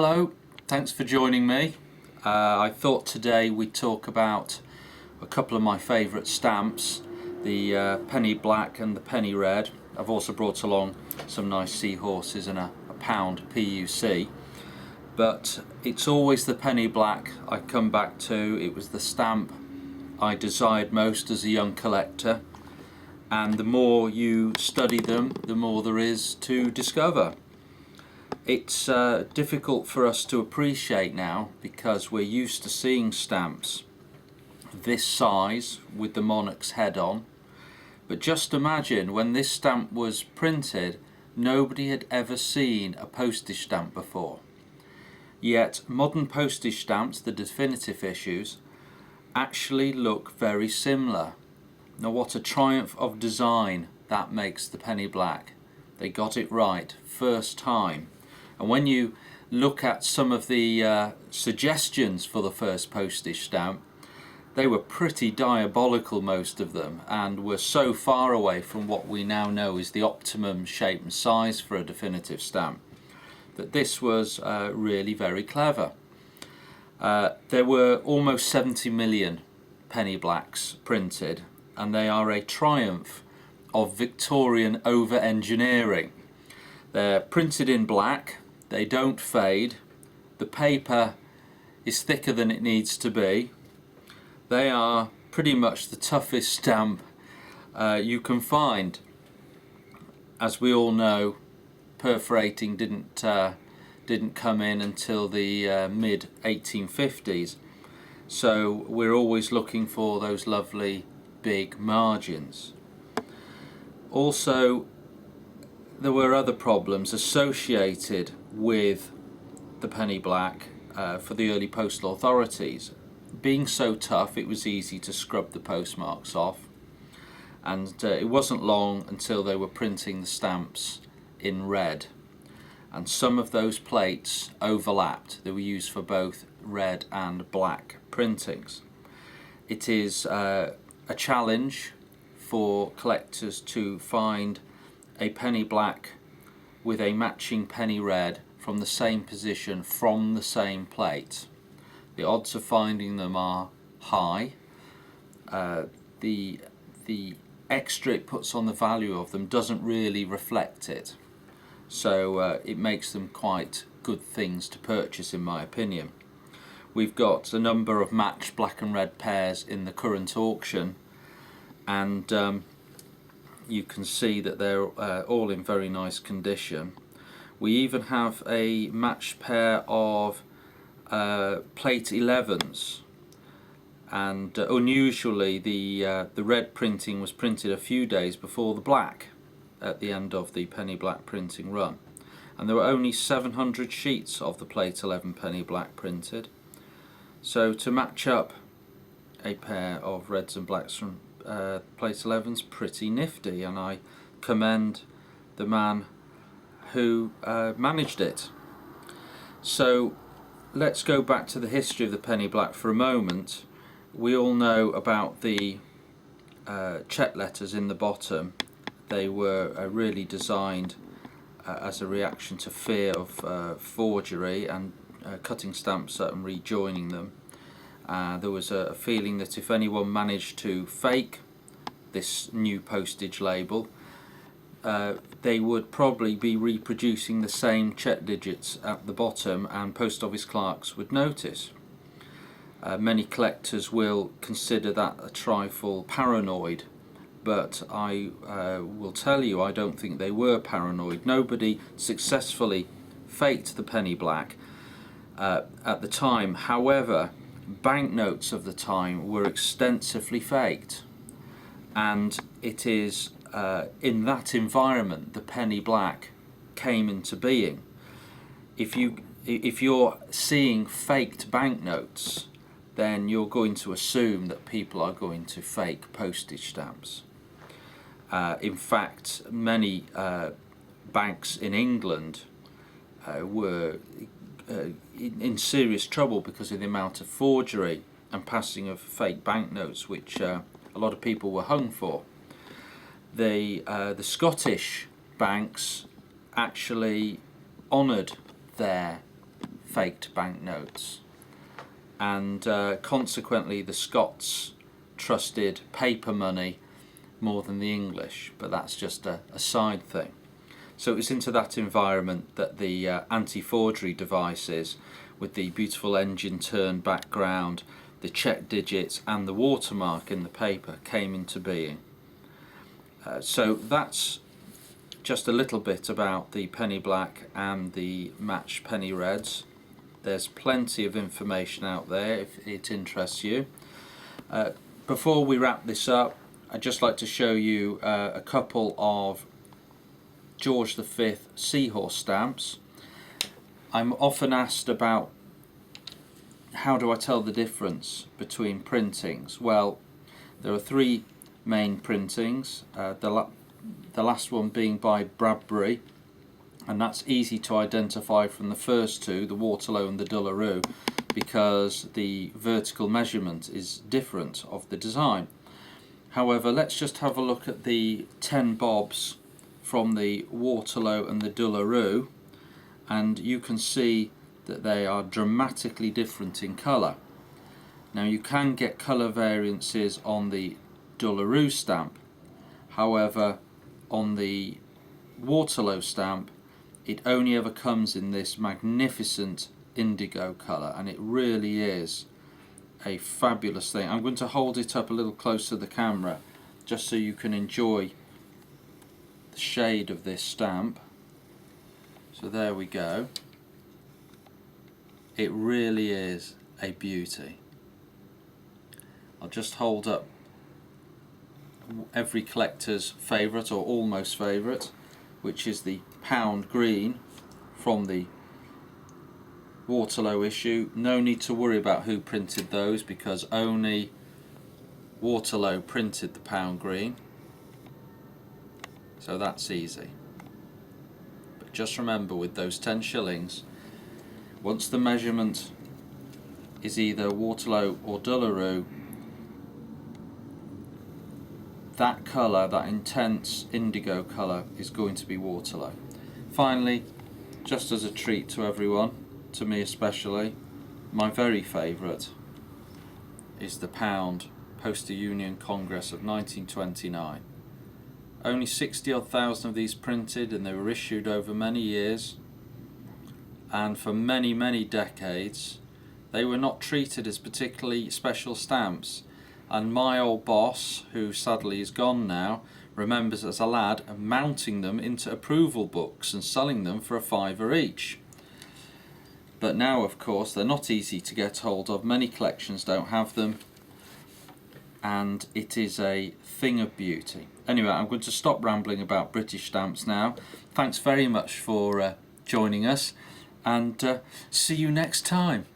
Hello, thanks for joining me. I thought today we'd talk about a couple of my favourite stamps, the penny black and the penny red. I've also brought along some nice seahorses and a pound PUC, but it's always the penny black I come back to. It was the stamp I desired most as a young collector, and the more you study them, the more there is to discover. It's difficult for us to appreciate now because we're used to seeing stamps this size with the monarch's head on. But just imagine, when this stamp was printed, nobody had ever seen a postage stamp before. Yet modern postage stamps, the definitive issues, actually look very similar. Now what a triumph of design that makes the penny black. They got it right first time. And when you look at some of the suggestions for the first postage stamp, they were pretty diabolical, most of them, and were so far away from what we now know is the optimum shape and size for a definitive stamp, that this was really very clever. There were almost 70 million penny blacks printed, and they are a triumph of Victorian over-engineering. They're printed in black. They don't fade. The paper is thicker than it needs to be. They are pretty much the toughest stamp you can find. As we all know, perforating didn't come in until the mid 1850s, so we're always looking for those lovely big margins. Also, there were other problems associated with the penny black for the early postal authorities. Being so tough, it was easy to scrub the postmarks off, and it wasn't long until they were printing the stamps in red, and some of those plates overlapped. They were used for both red and black printings. It is a challenge for collectors to find a penny black with a matching penny red from the same position from the same plate. The odds of finding them are high. The extra it puts on the value of them doesn't really reflect it, so it makes them quite good things to purchase, in my opinion. We've got a number of matched black and red pairs in the current auction, and you can see that they're all in very nice condition. We even have a matched pair of plate 11s, and unusually the red printing was printed a few days before the black at the end of the penny black printing run, and there were only 700 sheets of the plate 11 penny black printed. So to match up a pair of reds and blacks from plate 11's pretty nifty, and I commend the man who managed it. So let's go back to the history of the penny black for a moment. We all know about the check letters in the bottom. They were really designed as a reaction to fear of forgery and cutting stamps up and rejoining them. There was a feeling that if anyone managed to fake this new postage label, they would probably be reproducing the same check digits at the bottom, and post office clerks would notice. Many collectors will consider that a trifle paranoid, but I will tell you, I don't think they were paranoid. Nobody successfully faked the penny black at the time. However, banknotes of the time were extensively faked, and it is in that environment the penny black came into being. If you're seeing faked banknotes, then you're going to assume that people are going to fake postage stamps. In fact, many banks in England were in serious trouble because of the amount of forgery and passing of fake banknotes, which a lot of people were hung for. The Scottish banks actually honoured their faked banknotes, and consequently the Scots trusted paper money more than the English, but that's just a side thing. So it was into that environment that the anti-forgery devices with the beautiful engine turn background, the check digits and the watermark in the paper came into being. So that's just a little bit about the penny black and the matched penny reds. There's plenty of information out there if it interests you. Before we wrap this up, I'd just like to show you a couple of George V seahorse stamps. I'm often asked about how do I tell the difference between printings. Well, there are three main printings, the last one being by Bradbury, and that's easy to identify from the first two, the Waterloo and the Dullaroo, because the vertical measurement is different of the design. However, let's just have a look at the 10 bobs from the Waterloo and the Dullaroo, and you can see that they are dramatically different in colour. Now you can get colour variances on the Dullaroo stamp, however on the Waterloo stamp it only ever comes in this magnificent indigo colour, and it really is a fabulous thing. I'm going to hold it up a little closer to the camera just so you can enjoy the shade of this stamp. So there we go. It really is a beauty. I'll just hold up every collector's favourite, or almost favourite, which is the pound green from the Waterloo issue. No need to worry about who printed those, because only Waterloo printed the pound green, so that's easy. But just remember, with those 10 shillings, once the measurement is either Waterloo or Dullaroo, that colour, that intense indigo colour, is going to be Waterloo. Finally, just as a treat to everyone, to me especially, my very favourite is the pound Poster Union Congress of 1929. Only 60-odd thousand of these printed, and they were issued over many years, and for many, many decades they were not treated as particularly special stamps. And my old boss, who sadly is gone now, remembers as a lad mounting them into approval books and selling them for £5 each. But now, of course, they're not easy to get hold of. Many collections don't have them, and it is a thing of beauty. Anyway, I'm going to stop rambling about British stamps now. Thanks very much for joining us, and see you next time.